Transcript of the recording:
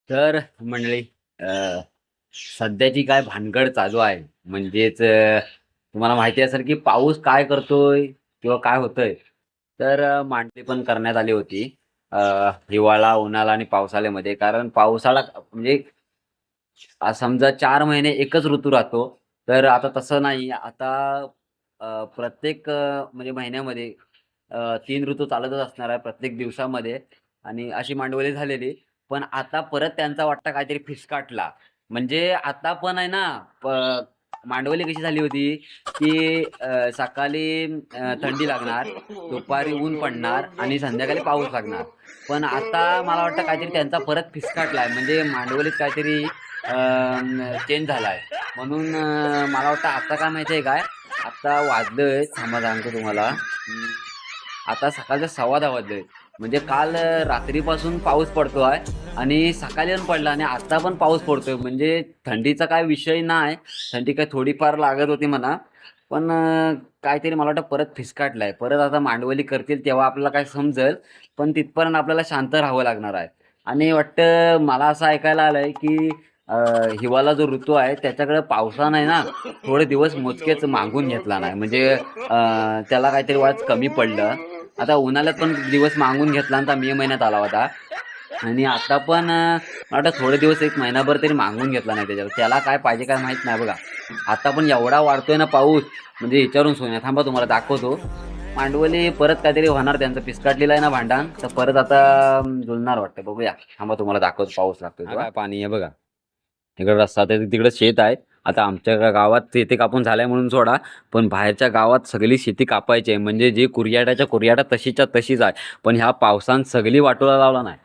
तर मंडळी, अ, सध्याची काय भानगड चालू आहे म्हणजेच तुम्हाला माहिती असेल की पाऊस काय करतोय किंवा काय होतंय. तर मांडणी पण करण्यात आली होती हिवाळा, उन्हाळा आणि पावसाळ्यामध्ये. कारण पावसाळा म्हणजे समजा 4 महिने एकच ऋतू राहतो. तर आता तसं नाही. आता प्रत्येक म्हणजे महिन्यामध्ये 3 ऋतू चालतच असणार आहे प्रत्येक दिवसामध्ये आणि अशी मांडवली झालेली. पण आता परत त्यांचा वाटतं काहीतरी फिसकाटला. म्हणजे आता पण आहे ना, मांडवली कशी झाली होती, की सकाळी थंडी लागणार, दुपारी ऊन पडणार आणि संध्याकाळी पाऊस लागणार. पण आता मला वाटतं काहीतरी त्यांचा परत फिसकाटलाय. म्हणजे मांडवलीत काहीतरी चेंज झालाय. म्हणून मला वाटतं आता काय माहिती आहे काय? आता वाजलंय, थांबा सांगतो तुम्हाला. आता सकाळचे 10:15 वाजलेत. म्हणजे काल रात्रीपासून पाऊस पडतो आहे आणि सकाळी पण पडला आणि आता पण पाऊस पडतोय. म्हणजे थंडीचा काय विषय नाही. थंडी काय थोडीफार लागत होती म्हणा. पण काहीतरी मला वाटतं परत फिसकाटलाय. परत आता मांडवली करतील तेव्हा आपल्याला काय समजेल. पण तिथपर्यंत आपल्याला शांत राहावं लागणार आहे. आणि वाटतं मला असं ऐकायला आलंय की हिवाळा जो ऋतू आहे त्याच्याकडे पावसानं ना थोडे दिवस मोजकेच मागून घेतला नाही. म्हणजे त्याला काहीतरी वाच कमी पडलं. आता उन्हाळ्यात पण दिवस मागून घेतला आणि मे महिन्यात आला होता. आणि आता पण मला वाटतं थोडे दिवस, एक महिनाभर तरी मागून घेतला नाही त्याच्यावर. त्याला काय पाहिजे काय माहित नाही बघा. आता पण एवढा वाढतोय ना पाऊस, म्हणजे विचारून सोय थांबा तुम्हाला दाखवतो. मांडवली परत काहीतरी होणार, त्यांचं पिसकाटलेलं आहे ना भांडण, तर परत आता जुळणार वाटतं. बघूया, थांबा तुम्हाला दाखवतो पाऊस लागतोय तो. काय पाणी आहे बघा, इकडे रस्ता ते तिकडे शेत आहे. आता आमच्या गावात शेती कापून झालाय म्हणून सोडा, पण बाहेरच्या गावात सगळी शेती कापायची आहे. म्हणजे जी कुरियाटाच्या कुरियाटा तशीच्या तशीच आहे. पण ह्या पावसानं सगळी वाटोळा लावला नाही.